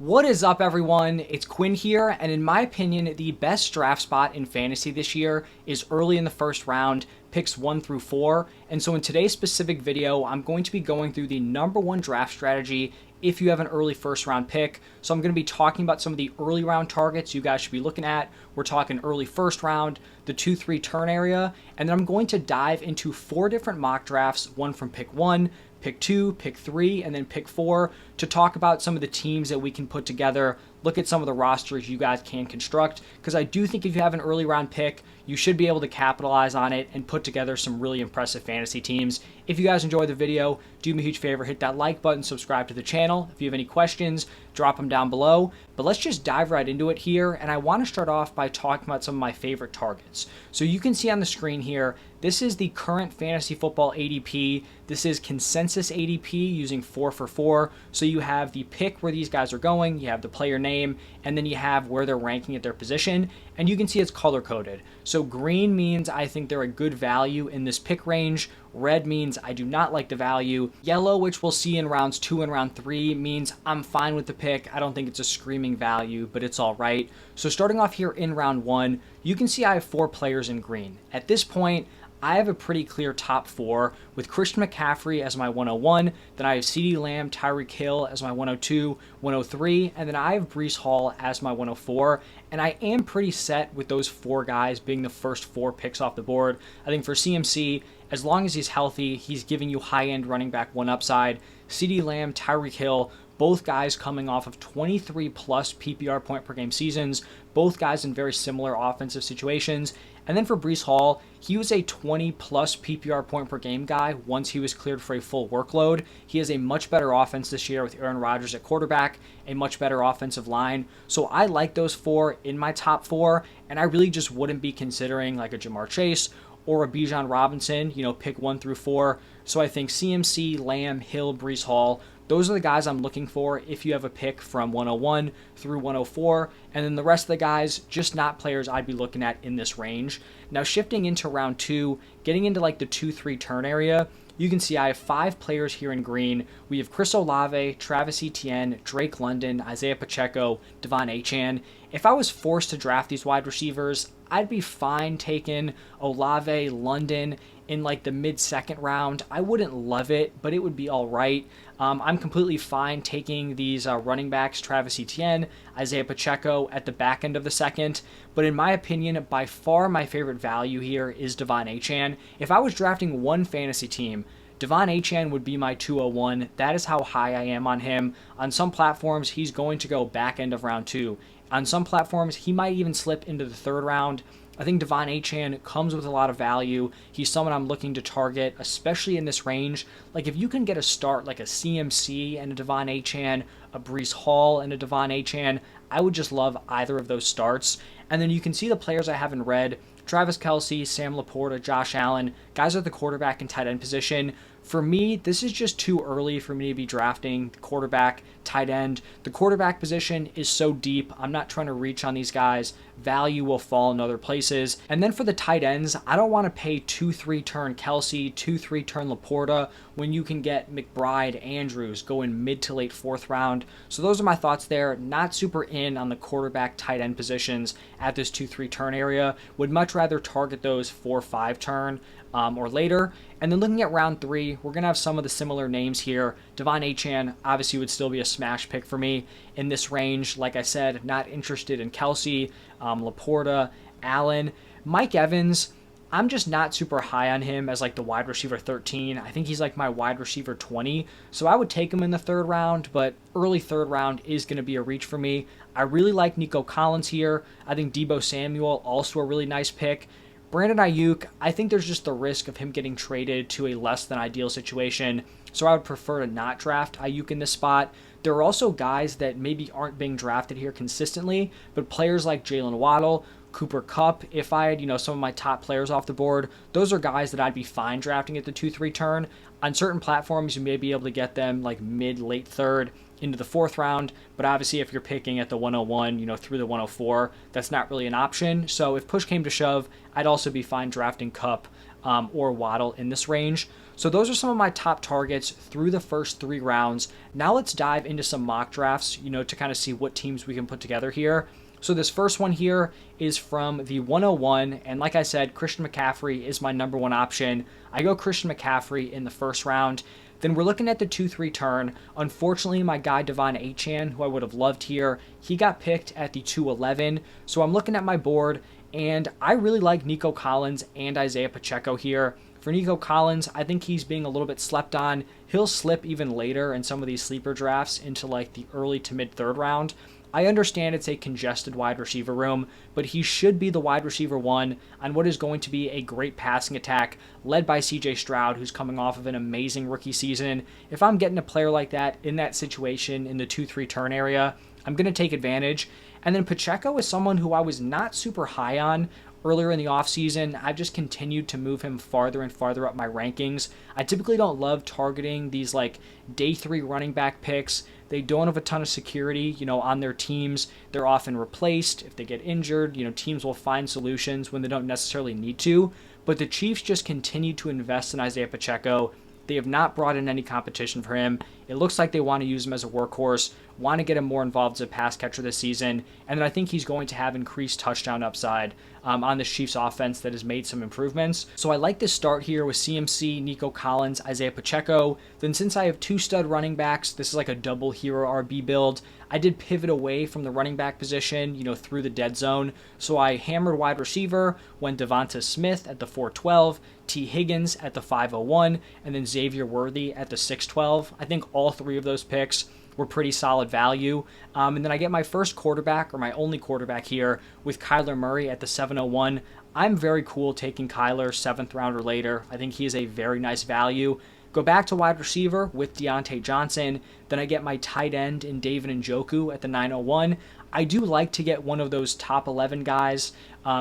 What is up, everyone? It's Quinn here, and in my opinion, the best draft spot in fantasy this year is early in the first round, picks 1 through 4. And so in today's specific video, I'm going to be going through the #1 draft strategy if you have an early first round pick. So I'm going to be talking about some of the early round targets you guys should be looking at. We're talking early first round, the 2-3 turn area, and then I'm going to dive into 4 different mock drafts, one from pick 1, pick 2, pick 3, and then pick 4 to talk about some of the teams that we can put together, look at some of the rosters you guys can construct, because I do think if you have an early round pick, you should be able to capitalize on it and put together some really impressive fantasy teams. If you guys enjoyed the video, do me a huge favor, hit that like button, subscribe to the channel. If you have any questions, drop them down below. But let's just dive right into it here, and I want to start off by talking about some of my favorite targets. So you can see on the screen here, this is the current fantasy football ADP. This is consensus ADP using 4 for 4. So you have the pick where these guys are going, you have the player name, and then you have where they're ranking at their position. And you can see it's color coded. So green means I think they're a good value in this pick range. Red means I do not like the value. Yellow, which we'll see in rounds 2 and round 3, means I'm fine with the pick. I don't think it's a screaming value, but it's all right. So starting off here in round 1, you can see I have 4 players in green. At this point, I have a pretty clear top 4 with Christian McCaffrey as my 101, then I have CeeDee Lamb, Tyreek Hill as my 102, 103, and then I have Breece Hall as my 104, and I am pretty set with those 4 guys being the first 4 picks off the board. I think for CMC, as long as he's healthy, he's giving you high-end running back 1 upside. CeeDee Lamb, Tyreek Hill, both guys coming off of 23 plus PPR point per game seasons, both guys in very similar offensive situations. And then for Breece Hall, he was a 20 plus PPR point per game guy once he was cleared for a full workload. He has a much better offense this year with Aaron Rodgers at quarterback, a much better offensive line. So I like those 4 in my top 4, and I really just wouldn't be considering like a Jamar Chase or a Bijan Robinson, pick 1 through 4. So I think CMC, Lamb, Hill, Breece Hall, those are the guys I'm looking for if you have a pick from 101 through 104. And then the rest of the guys, just not players I'd be looking at in this range. Now shifting into round 2, getting into like the 2-3 turn area, you can see I have 5 players here in green. We have Chris Olave, Travis Etienne, Drake London, Isaiah Pacheco, Devon Achane. If I was forced to draft these wide receivers, I'd be fine taking Olave, London in like the mid-second round. I wouldn't love it, but it would be all right. I'm completely fine taking these running backs, Travis Etienne, Isaiah Pacheco at the back end of the second. But in my opinion, by far my favorite value here is Devon Achane. If I was drafting one fantasy team, Devon Achane would be my 201. That is how high I am on him. On some platforms, he's going to go back end of round 2. On some platforms, he might even slip into the 3rd round. I think Devon Achane comes with a lot of value. He's someone I'm looking to target, especially in this range. Like if you can get a start like a CMC and a Devon Achane, a Breece Hall and a Devon Achane, I would just love either of those starts. And then you can see the players I have in red: Travis Kelce, Sam Laporta, Josh Allen, guys at the quarterback and tight end position. For me, this is just too early for me to be drafting quarterback, tight end. The quarterback position is so deep. I'm not trying to reach on these guys. Value will fall in other places. And then for the tight ends, I don't want to pay 2-3 turn Kelce, 2-3 turn Laporta when you can get McBride, Andrews going mid to late 4th round. So those are my thoughts there. Not super in on the quarterback, tight end positions at this 2-3 turn area. Would much rather target those 4-5 turn or later. And then looking at round 3, we're going to have some of the similar names here. Devon Achane obviously would still be a smash pick for me in this range. Like I said, not interested in Kelce, Laporta, Allen. Mike Evans, I'm just not super high on him as like the wide receiver 13. I think he's like my wide receiver 20. So I would take him in the 3rd round, but early 3rd round is going to be a reach for me. I really like Nico Collins here. I think Deebo Samuel, also a really nice pick. Brandon Ayuk, I think there's just the risk of him getting traded to a less than ideal situation, so I would prefer to not draft Ayuk in this spot. There are also guys that maybe aren't being drafted here consistently, but players like Jalen Waddle, Cooper Kupp, if I had, some of my top players off the board, those are guys that I'd be fine drafting at the 2-3 turn. On certain platforms, you may be able to get them like mid-late 3rd. into the 4th round. But obviously, if you're picking at the 101, through the 104, that's not really an option. So if push came to shove, I'd also be fine drafting Cup or Waddle in this range. So those are some of my top targets through the first 3 rounds. Now let's dive into some mock drafts, to kind of see what teams we can put together here. So this first one here is from the 101, and like I said, Christian McCaffrey is my number 1 option. I go Christian McCaffrey in the 1st round. Then we're looking at the 2-3 turn. Unfortunately, my guy Devon Achane, who I would have loved here, he got picked at the 211. So I'm looking at my board, and I really like Nico Collins and Isaiah Pacheco here. For Nico Collins, I think he's being a little bit slept on. He'll slip even later in some of these sleeper drafts into like the early to mid 3rd round. I understand it's a congested wide receiver room, but he should be the wide receiver 1 on what is going to be a great passing attack led by CJ Stroud, who's coming off of an amazing rookie season. If I'm getting a player like that in that situation in the 2-3 turn area, I'm going to take advantage. And then Pacheco is someone who I was not super high on earlier in the offseason. I've just continued to move him farther and farther up my rankings. I typically don't love targeting these like day 3 running back picks. They don't have a ton of security, on their teams. They're often replaced. If they get injured, teams will find solutions when they don't necessarily need to. But the Chiefs just continue to invest in Isaiah Pacheco. They have not brought in any competition for him. It looks like they want to use him as a workhorse, want to get him more involved as a pass catcher this season, and then I think he's going to have increased touchdown upside on the Chiefs offense that has made some improvements. So I like this start here with CMC, Nico Collins, Isaiah Pacheco. Then since I have 2 stud running backs, this is like a double hero RB build. I did pivot away from the running back position, through the dead zone. So I hammered wide receiver, went Devonta Smith at the 412, T. Higgins at the 501, and then Xavier Worthy at the 612. I think all 3 of those picks were pretty solid value. And then I get my first quarterback, or my only quarterback here, with Kyler Murray at the 701. I'm very cool taking Kyler 7th round or later. I think he is a very nice value. Go back to wide receiver with Deontay Johnson. Then I get my tight end in David Njoku at the 901. I do like to get one of those top 11 guys.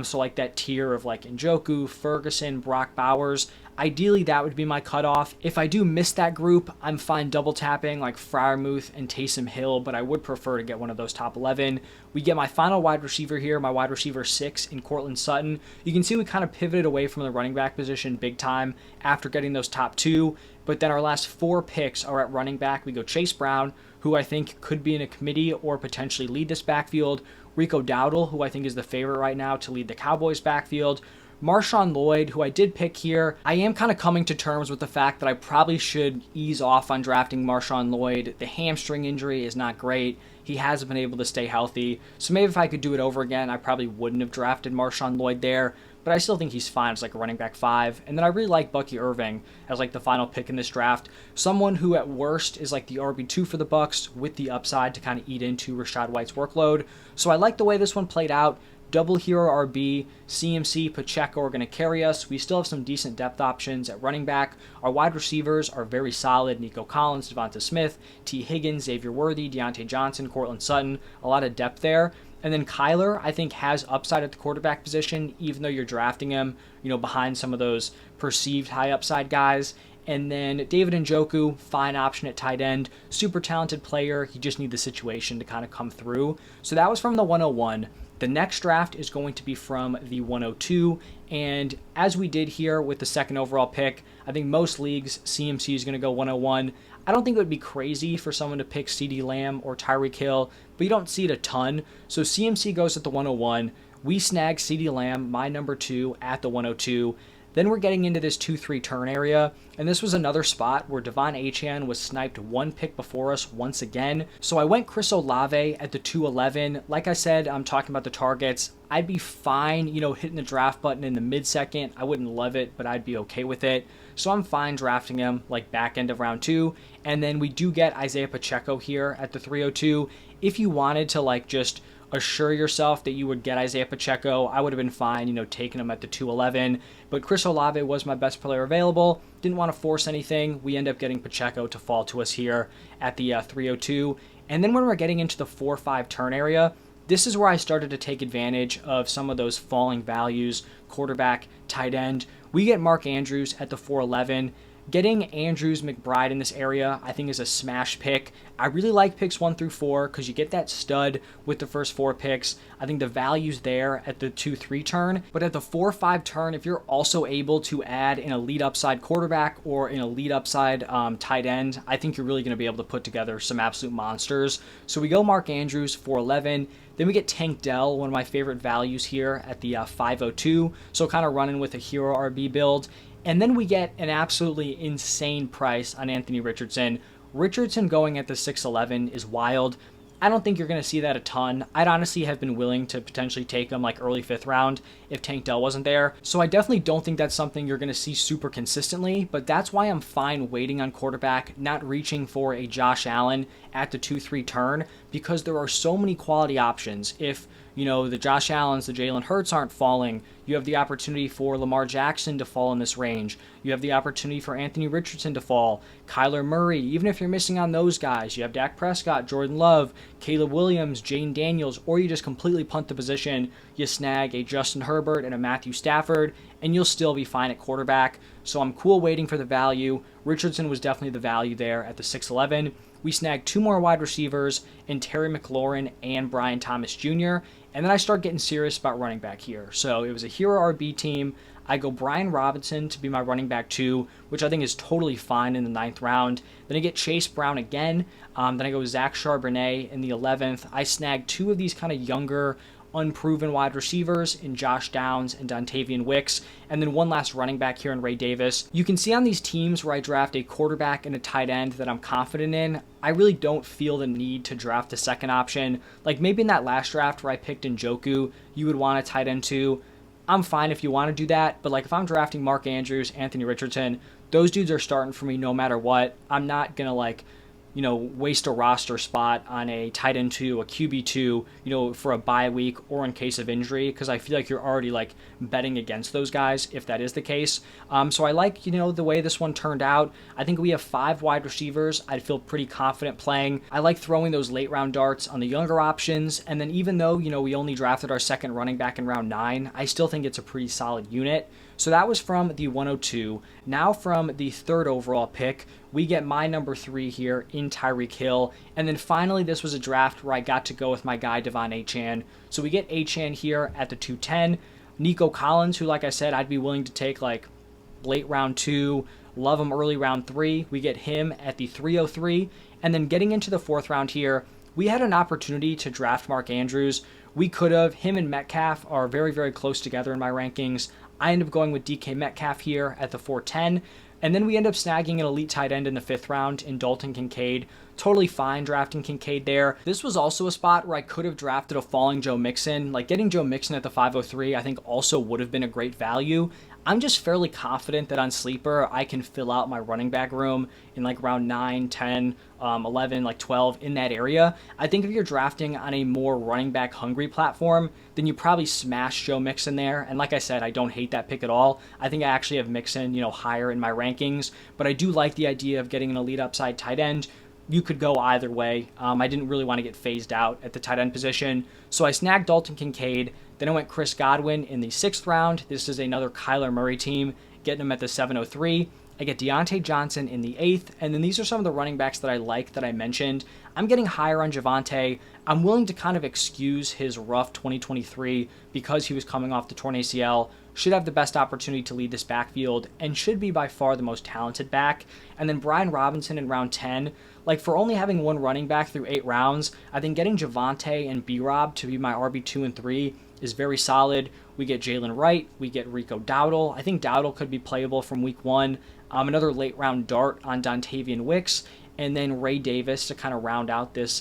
So like that tier of like Njoku, Ferguson, Brock Bowers. Ideally, that would be my cutoff. If I do miss that group, I'm fine double tapping like Freiermuth and Taysom Hill, but I would prefer to get one of those top 11. We get my final wide receiver here, my wide receiver 6 in Courtland Sutton. You can see we kind of pivoted away from the running back position big time after getting those top 2, but then our last 4 picks are at running back. We go Chase Brown, who I think could be in a committee or potentially lead this backfield. Rico Dowdle, who I think is the favorite right now to lead the Cowboys backfield. Marshawn Lloyd, who I did pick here. I am kind of coming to terms with the fact that I probably should ease off on drafting Marshawn Lloyd. The hamstring injury is not great. He hasn't been able to stay healthy. So maybe if I could do it over again, I probably wouldn't have drafted Marshawn Lloyd there. But I still think he's fine as like a running back 5. And then I really like Bucky Irving as like the final pick in this draft. Someone who at worst is like the RB2 for the Bucs with the upside to kind of eat into Rachaad White's workload. So I like the way this one played out. Double hero RB, CMC, Pacheco are going to carry us. We still have some decent depth options at running back. Our wide receivers are very solid. Nico Collins, Devonta Smith, T. Higgins, Xavier Worthy, Deontay Johnson, Courtland Sutton. A lot of depth there. And then Kyler, I think, has upside at the quarterback position, even though you're drafting him, behind some of those perceived high upside guys. And then David Njoku, fine option at tight end. Super talented player. You just need the situation to kind of come through. So that was from the 101. The next draft is going to be from the 102, and as we did here with the 2nd overall pick, I think most leagues, CMC is going to go 101. I don't think it would be crazy for someone to pick CeeDee Lamb or Tyreek Hill, but you don't see it a ton. So CMC goes at the 101. We snag CeeDee Lamb, my number 2, at the 102. Then we're getting into this 2-3 turn area, and this was another spot where Devon Achane was sniped 1 pick before us once again. So I went Chris Olave at the 211. Like I said, I'm talking about the targets. I'd be fine, hitting the draft button in the mid-second. I wouldn't love it, but I'd be okay with it. So I'm fine drafting him like back end of round 2. And then we do get Isaiah Pacheco here at the 302. If you wanted to like just assure yourself that you would get Isaiah Pacheco, I would have been fine, taking him at the 211. But Chris Olave was my best player available. Didn't want to force anything. We end up getting Pacheco to fall to us here at the 302. And then when we're getting into the 4-5 turn area, this is where I started to take advantage of some of those falling values, quarterback, tight end. We get Mark Andrews at the 411. Getting Andrews McBride in this area, I think, is a smash pick. I really like picks 1 through 4 because you get that stud with the first 4 picks. I think the value's there at the 2-3 turn, but at the 4-5 turn, if you're also able to add an elite upside quarterback or an elite upside tight end, I think you're really going to be able to put together some absolute monsters. So we go Mark Andrews, 411. Then we get Tank Dell, one of my favorite values here at the 502. So kind of running with a hero RB build. And then we get an absolutely insane price on Anthony Richardson. Richardson going at the 611 is wild. I don't think you're going to see that a ton. I'd honestly have been willing to potentially take him like early 5th round if Tank Dell wasn't there. So I definitely don't think that's something you're going to see super consistently, but that's why I'm fine waiting on quarterback, not reaching for a Josh Allen at the 2-3 turn, because there are so many quality options. If the Josh Allens, the Jalen Hurts aren't falling, you have the opportunity for Lamar Jackson to fall in this range. You have the opportunity for Anthony Richardson to fall. Kyler Murray, even if you're missing on those guys, you have Dak Prescott, Jordan Love, Caleb Williams, Jane Daniels, or you just completely punt the position, you snag a Justin Herbert and a Matthew Stafford, and you'll still be fine at quarterback. So I'm cool waiting for the value. Richardson was definitely the value there at the 611. We snagged 2 more wide receivers in Terry McLaurin and Brian Thomas Jr., and then I start getting serious about running back here. So it was a hero RB team. I go Brian Robinson to be my running back 2, which I think is totally fine in the 9th round. Then I get Chase Brown again. Then I go Zach Charbonnet in the 11th. I snag 2 of these kind of younger, unproven wide receivers in Josh Downs and Dontavian Wicks, and then one last running back here in Ray Davis. You can see on these teams where I draft a quarterback and a tight end that I'm confident in, I really don't feel the need to draft a second option. Like maybe in that last draft where I picked Njoku, you would want a tight end too. I'm fine if you want to do that, but like if I'm drafting Mark Andrews, Anthony Richardson, those dudes are starting for me no matter what. I'm not going to waste a roster spot on a tight end 2, a QB 2, for a bye week or in case of injury, because I feel like you're already betting against those guys if that is the case. So I like, the way this one turned out. I think we have 5 wide receivers I'd feel pretty confident playing. I like throwing those late round darts on the younger options, and then even though, we only drafted our second running back in round 9, I still think it's a pretty solid unit. So that was from the 102. Now from the 3rd overall pick, we get my number 3 here in Tyreek Hill. And then finally, this was a draft where I got to go with my guy, Devon Achane. So we get Achane here at the 210. Nico Collins, who, like I said, I'd be willing to take late round 2, love him early round 3. We get him at the 303. And then getting into the 4th round here, we had an opportunity to draft Mark Andrews. We could have. Him and Metcalf are very, very close together in my rankings. I end up going with DK Metcalf here at the 410. And then we end up snagging an elite tight end in the 5th round in Dalton Kincaid. Totally fine drafting Kincaid there. This was also a spot where I could have drafted a falling Joe Mixon. Getting Joe Mixon at the 503 I think also would have been a great value. I'm just fairly confident that on Sleeper, I can fill out my running back room in round 9, 10, 11, 12, in that area. I think if you're drafting on a more running back hungry platform, then you probably smash Joe Mixon there. And like I said, I don't hate that pick at all. I think I actually have Mixon, higher in my rankings, but I do like the idea of getting an elite upside tight end. You could go either way. I didn't really want to get phased out at the tight end position. So I snagged Dalton Kincaid. Then I went Chris Godwin in the 6th round. This is another Kyler Murray team, getting him at the 703. I get Deontay Johnson in the 8th. And then these are some of the running backs that I like that I mentioned. I'm getting higher on Javonte. I'm willing to kind of excuse his rough 2023 because he was coming off the torn ACL. Should have the best opportunity to lead this backfield and should be by far the most talented back. And then Brian Robinson in round 10. For only having one running back through 8 rounds, I think getting Javonte and B-Rob to be my RB2 and 3 is very solid. We get Jalen Wright. We get Rico Dowdle. I think Dowdle could be playable from week 1. Another late round dart on Dontavian Wicks. And then Ray Davis to kind of round out this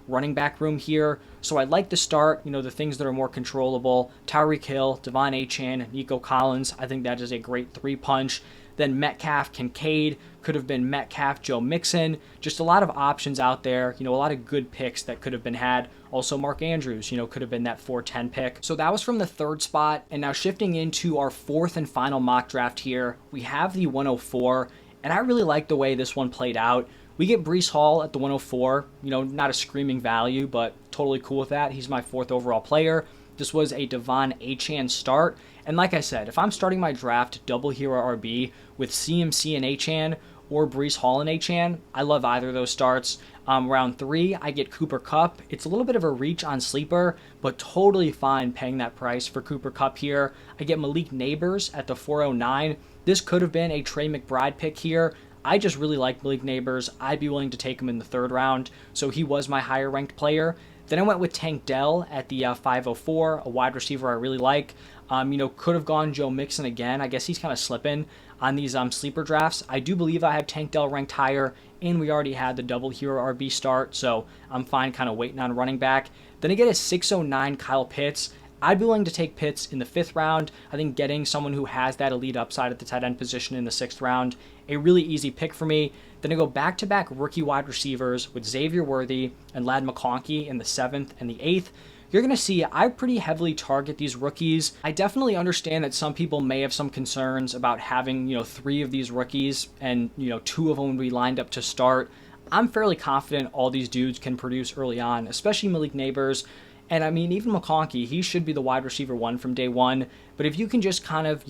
running back room here. So I'd like to start, the things that are more controllable. Tyreek Hill, Devon Achane, Nico Collins. I think that is a great 3-punch. Then Metcalf, Kincaid, could have been Metcalf, Joe Mixon. Just a lot of options out there, a lot of good picks that could have been had. Also Mark Andrews, could have been that 410 pick. So that was from the 3rd spot. And now shifting into our 4th and final mock draft here, we have the 104. And I really like the way this one played out. We get Breece Hall at the 104, not a screaming value, but totally cool with that. He's my 4th overall player. This was a Devon Achane start. And like I said, if I'm starting my draft double hero RB with CMC and Achane or Brees Hall and Achane, I love either of those starts. Round 3, I get Cooper Kupp. It's a little bit of a reach on Sleeper, but totally fine paying that price for Cooper Kupp here. I get Malik Neighbors at the 409. This could have been a Trey McBride pick here. I just really like Malik Neighbors. I'd be willing to take him in the 3rd round, so he was my higher ranked player. Then I went with Tank Dell at the 504, a wide receiver I really like. Could have gone Joe Mixon again. I guess he's kind of slipping on these sleeper drafts. I do believe I have Tank Dell ranked higher, and we already had the double hero RB start, so I'm fine kind of waiting on running back. Then I get a 609 Kyle Pitts. I'd be willing to take Pitts in the 5th round. I think getting someone who has that elite upside at the tight end position in the 6th round, a really easy pick for me. Then I go back-to-back rookie wide receivers with Xavier Worthy and Ladd McConkey in the 7th and the 8th. You're going to see I pretty heavily target these rookies. I definitely understand that some people may have some concerns about having, 3 of these rookies and, 2 of them would be lined up to start. I'm fairly confident all these dudes can produce early on, especially Malik Neighbors. And I mean, even McConkey, he should be the wide receiver 1 from day 1. But if you can just kind of,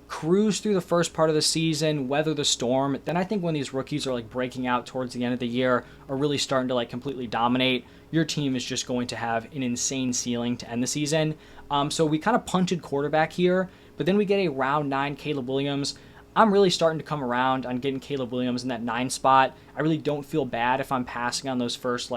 cruise through the first part of the season, weather the storm, then I think when these rookies are breaking out towards the end of the year or really starting to completely dominate, your team is just going to have an insane ceiling to end the season. So we kind of punted quarterback here, but then we get a round 9 Caleb Williams. I'm really starting to come around on getting Caleb Williams in that 9 spot. I really don't feel bad if I'm passing on those first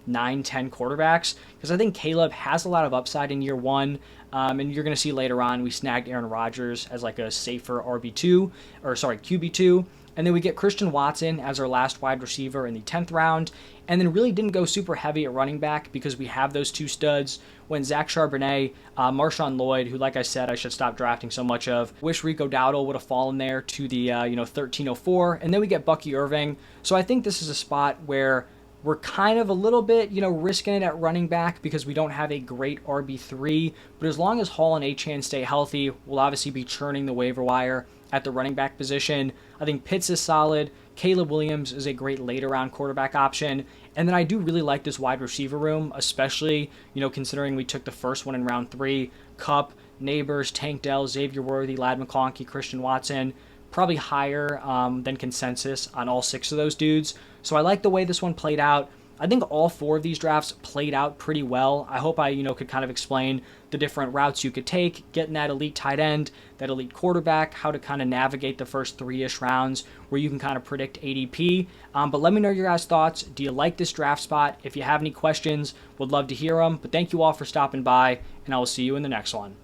9, 10 quarterbacks, because I think Caleb has a lot of upside in year 1. And you're going to see later on we snagged Aaron Rodgers as a safer QB2. And then we get Christian Watson as our last wide receiver in the 10th round. And then really didn't go super heavy at running back because we have those 2 studs. When Zach Charbonnet, Marshawn Lloyd, who like I said I should stop drafting so much of. Wish Rico Dowdle would have fallen there to the 1304. And then we get Bucky Irving. So I think this is a spot where we're kind of a little bit, risking it at running back because we don't have a great RB3. But as long as Hall and Achane stay healthy, we'll obviously be churning the waiver wire at the running back position. I think Pitts is solid. Caleb Williams is a great later round quarterback option. And then I do really like this wide receiver room, especially, considering we took the first one in round 3. Kupp, Neighbors, Tank Dell, Xavier Worthy, Ladd McConkey, Christian Watson. Probably higher than consensus on all 6 of those dudes. So I like the way this one played out. I think all 4 of these drafts played out pretty well. I hope I, could kind of explain the different routes you could take, getting that elite tight end, that elite quarterback, how to kind of navigate the first 3-ish rounds where you can kind of predict ADP. But let me know your guys' thoughts. Do you like this draft spot? If you have any questions, would love to hear them. But thank you all for stopping by, and I will see you in the next one.